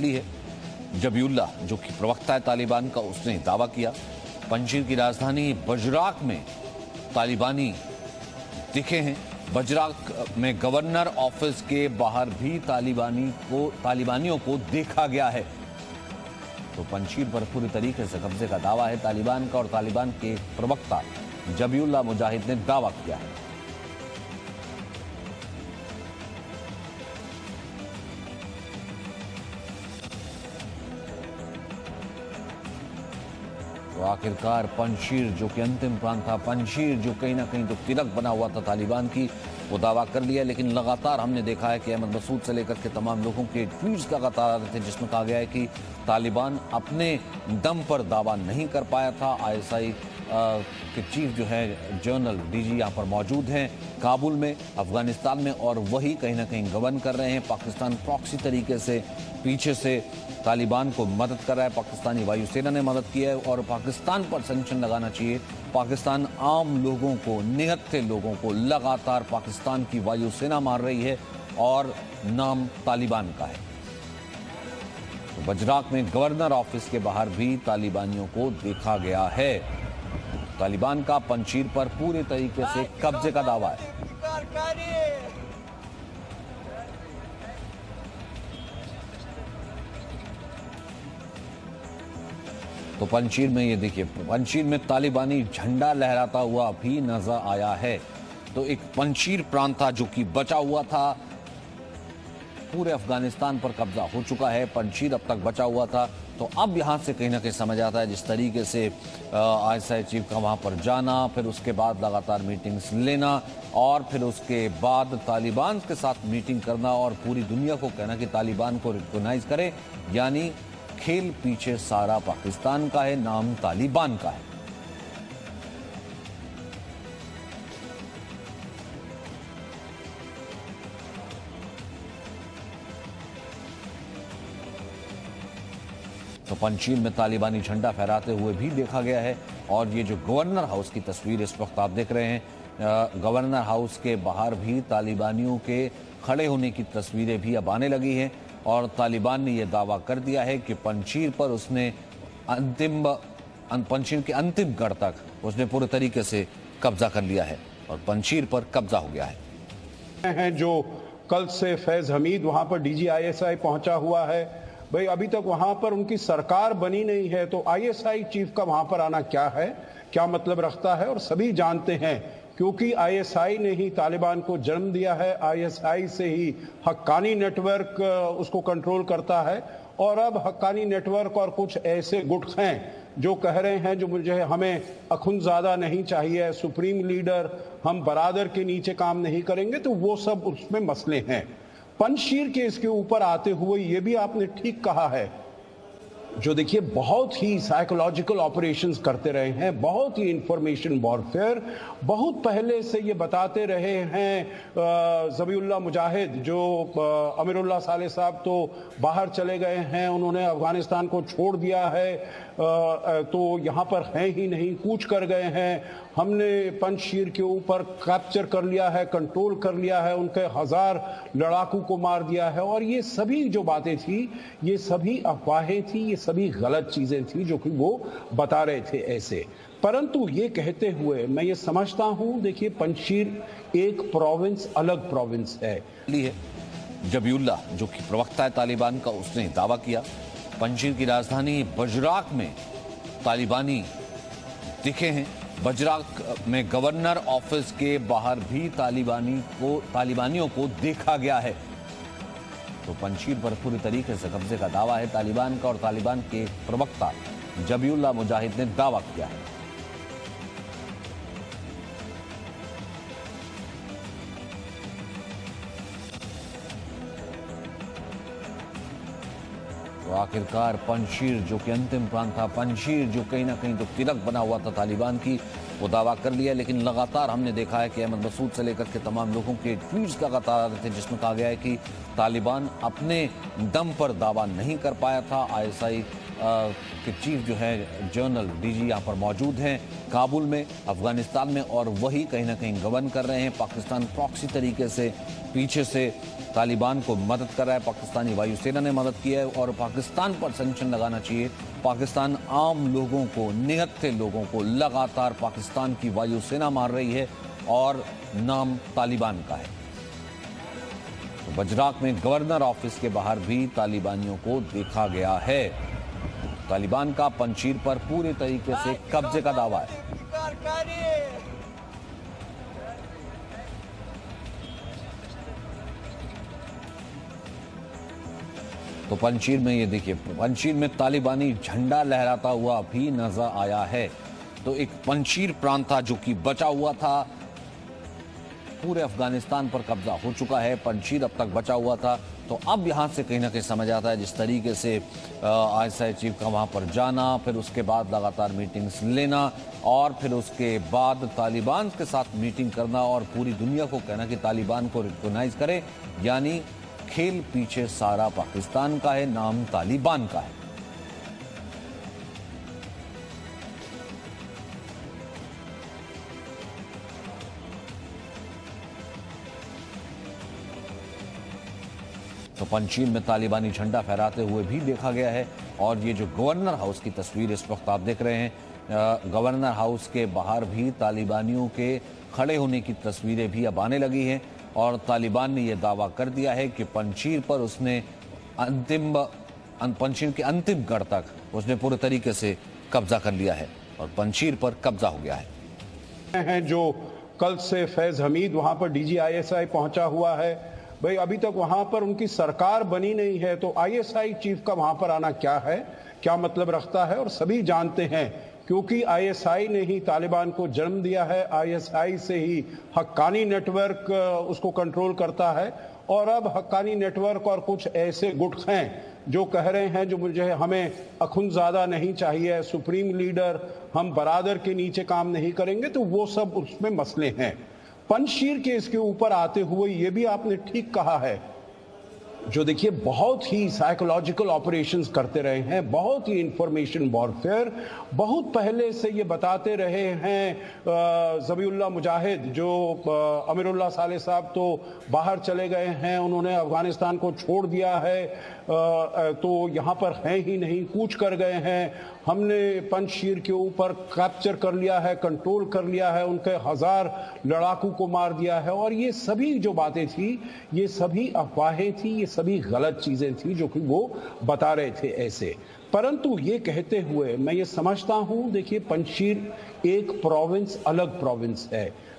ली है। जबीउल्लाह जो कि प्रवक्ता है तालिबान का, उसने दावा किया पंजशीर की राजधानी बजराक में तालिबानी दिखे हैं। बजराक में गवर्नर ऑफिस के बाहर भी तालिबानियों को देखा गया है। तो पंजशीर पर पूरी तरीके से कब्जे का दावा है तालिबान का, और तालिबान के प्रवक्ता जबीउल्लाह मुजाहिद ने दावा किया है। तो आखिरकार पंजशीर जो कि अंतिम प्रांत था, पंजशीर जो कहीं ना कहीं तो तिलक बना हुआ था तालिबान की, वो दावा कर लिया। लेकिन लगातार हमने देखा है कि अहमद मसूद से लेकर के तमाम लोगों के ट्वीट्स लगातार आ रहे थे जिसमें कहा गया है कि तालिबान अपने दम पर दावा नहीं कर पाया था। आईएसआई के चीफ जो है जनरल डीजी यहाँ पर मौजूद हैं काबुल में, अफगानिस्तान में, और वही कहीं ना कहीं गवर्न कर रहे हैं। पाकिस्तान प्रॉक्सी तरीके से पीछे से तालिबान को मदद कर रहा है। पाकिस्तानी वायुसेना ने मदद की है और पाकिस्तान पर सैंक्शन लगाना चाहिए। पाकिस्तान आम लोगों को, निहत्थे लोगों को लगातार पाकिस्तान की वायुसेना मार रही है और नाम तालिबान का है। तो बजराक में गवर्नर ऑफिस के बाहर भी तालिबानियों को देखा गया है। तालिबान का पंजशीर पर पूरे तरीके से कब्जे का दावा है। तो पंजशीर में ये देखिए, पंजशीर में तालिबानी झंडा लहराता हुआ भी नजर आया है। तो एक पंजशीर प्रांत था जो कि बचा हुआ था, पूरे अफगानिस्तान पर कब्जा हो चुका है। पंजशीर अब तक बचा हुआ था। तो अब यहां से कहीं ना कहीं समझ आता है जिस तरीके से आईएसआई चीफ का वहां पर जाना, फिर उसके बाद लगातार मीटिंग्स लेना, और फिर उसके बाद तालिबान के साथ मीटिंग करना और पूरी दुनिया को कहना कि तालिबान को रिकॉग्नाइज करे, यानी खेल पीछे सारा पाकिस्तान का है, नाम तालिबान का है। तो पंजशीर में तालिबानी झंडा फहराते हुए भी देखा गया है। और ये जो गवर्नर हाउस की तस्वीर इस वक्त आप देख रहे हैं, गवर्नर हाउस के बाहर भी तालिबानियों के खड़े होने की तस्वीरें भी अब आने लगी हैं। और तालिबान ने यह दावा कर दिया है कि पंजशीर पर उसने पंजशीर के अंतिम गढ़ तक उसने पूरे तरीके से कब्जा कर लिया है और पंजशीर पर कब्जा हो गया है। जो कल से फैज हमीद वहां पर डीजी आईएसआई पहुंचा हुआ है, भाई अभी तक वहां पर उनकी सरकार बनी नहीं है, तो आईएसआई चीफ का वहां पर आना क्या है, क्या मतलब रखता है। और सभी जानते हैं क्योंकि आईएसआई ने ही तालिबान को जन्म दिया है, आईएसआई से ही हक्कानी नेटवर्क उसको कंट्रोल करता है। और अब हक्कानी नेटवर्क और कुछ ऐसे गुट हैं जो कह रहे हैं जो मुझे हमें अखुंज़ादा नहीं चाहिए, सुप्रीम लीडर, हम बरादर के नीचे काम नहीं करेंगे, तो वो सब उसमें मसले हैं। पंजशीर के इसके ऊपर आते हुए ये भी आपने ठीक कहा है, जो देखिए बहुत ही साइकोलॉजिकल ऑपरेशंस करते रहे हैं, बहुत ही इंफॉर्मेशन वॉरफेयर, बहुत पहले से ये बताते रहे हैं। जबीउल्लाह मुजाहिद जो अमीरुल्लाह साले साहब तो बाहर चले गए हैं, उन्होंने अफगानिस्तान को छोड़ दिया है, तो यहाँ पर हैं ही नहीं, कूच कर गए हैं। हमने पंजशीर के ऊपर कैप्चर कर लिया है, कंट्रोल कर लिया है, उनके 1000 लड़ाकू को मार दिया है। और ये सभी जो बातें थी, ये सभी अफवाहें थी, ये सभी गलत चीजें थी जो कि वो बता रहे थे ऐसे। परंतु ये कहते हुए मैं ये समझता हूं, देखिए पंजशीर एक प्रोविंस, अलग प्रोविंस है। जबीउल्लाह जो कि प्रवक्ता है तालिबान का, उसने दावा किया पंजशीर की राजधानी बजराक में तालिबानी दिखे हैं। बजराक में गवर्नर ऑफिस के बाहर भी तालिबानियों को देखा गया है। तो पंजशीर पर पूरी तरीके से कब्जे का दावा है तालिबान का, और तालिबान के प्रवक्ता जबीउल्लाह मुजाहिद ने दावा किया है। तो आखिरकार पंजशीर जो कि अंतिम प्रांत था, पंजशीर जो कहीं ना कहीं तो तिलक बना हुआ था तालिबान की, वो दावा कर लिया, लेकिन लगातार हमने देखा है कि अहमद मसूद से लेकर के तमाम लोगों के ट्वीट्स का लगातार आ रहे थे, जिसमें कहा गया है कि तालिबान अपने दम पर दावा नहीं कर पाया था। ISI के चीफ जो है जनरल DG यहाँ पर मौजूद हैं काबुल में, अफगानिस्तान में, और वही कहीं ना कहीं गवर्न कर रहे हैं। पाकिस्तान प्रॉक्सी तरीके से पीछे से तालिबान को मदद कर रहा है। पाकिस्तानी वायुसेना ने मदद की है और पाकिस्तान पर सैंक्शन लगाना चाहिए। पाकिस्तान आम लोगों को, निहत्थे लोगों को लगातार पाकिस्तान की वायुसेना मार रही है और नाम तालिबान का है। तो बजराक में गवर्नर ऑफिस के बाहर भी तालिबानियों को देखा गया है। तालिबान का पंशीर पर पूरे तरीके से कब्जे का दावा है। तो पंशीर में ये देखिए, पंशीर में तालिबानी झंडा लहराता हुआ भी नजर आया है। तो एक पंशीर प्रांत था जो कि बचा हुआ था, पूरे अफगानिस्तान पर कब्जा हो चुका है। पंशीर अब तक बचा हुआ था। तो अब यहां से कहीं ना कहीं समझ आता है जिस तरीके से ISI चीफ का वहां पर जाना, फिर उसके बाद लगातार मीटिंग्स लेना और फिर उसके बाद तालिबान के साथ मीटिंग करना और पूरी दुनिया को कहना कि तालिबान को रिकॉग्नाइज करे, यानी खेल पीछे सारा पाकिस्तान का है, नाम तालिबान का है। तो पंशीर में तालिबानी झंडा फहराते हुए भी देखा गया है। और ये जो गवर्नर हाउस की तस्वीर इस वक्त आप देख रहे हैं, गवर्नर हाउस के बाहर भी तालिबानियों के खड़े होने की तस्वीरें भी अब आने लगी हैं और तालिबान ने यह दावा कर दिया है कि पंशीर पर उसने पंशीर के अंतिम गढ़ तक उसने पूरे तरीके से कब्जा कर लिया है और पंशीर पर कब्जा हो गया है। जो कल से फैज हमीद वहां पर DG ISI पहुंचा हुआ है, भाई अभी तक वहां पर उनकी सरकार बनी नहीं है, तो ISI चीफ का वहां पर आना क्या है, क्या मतलब रखता है, और सभी जानते हैं क्योंकि ISI ने ही तालिबान को जन्म दिया है। ISI से ही हक्कानी नेटवर्क उसको कंट्रोल करता है और अब हक्कानी नेटवर्क और कुछ ऐसे गुट हैं जो कह रहे हैं जो मुझे हमें अखुंज़ादा नहीं चाहिए, सुप्रीम लीडर, हम बरादर के नीचे काम नहीं करेंगे, तो वो सब उसमें मसले हैं। पंशीर के इसके ऊपर आते हुए ये भी आपने ठीक कहा है, जो देखिए बहुत ही साइकोलॉजिकल ऑपरेशंस करते रहे हैं, बहुत ही इंफॉर्मेशन वॉरफेयर, बहुत पहले से ये बताते रहे हैं। ज़बीउल्लाह मुजाहिद जो अमीरुल्लाह साले साहब तो बाहर चले गए हैं, उन्होंने अफगानिस्तान को छोड़ दिया है, तो यहाँ पर हैं ही नहीं, कूच कर गए हैं। हमने पंशीर के ऊपर कैप्चर कर लिया है, कंट्रोल कर लिया है, उनके 1000 लड़ाकू को मार दिया है, और ये सभी जो बातें थी ये सभी अफवाहें थी, ये सभी गलत चीजें थी जो कि वो बता रहे थे ऐसे। परंतु ये कहते हुए मैं ये समझता हूं, देखिए पंशीर एक प्रोविंस, अलग प्रोविंस है।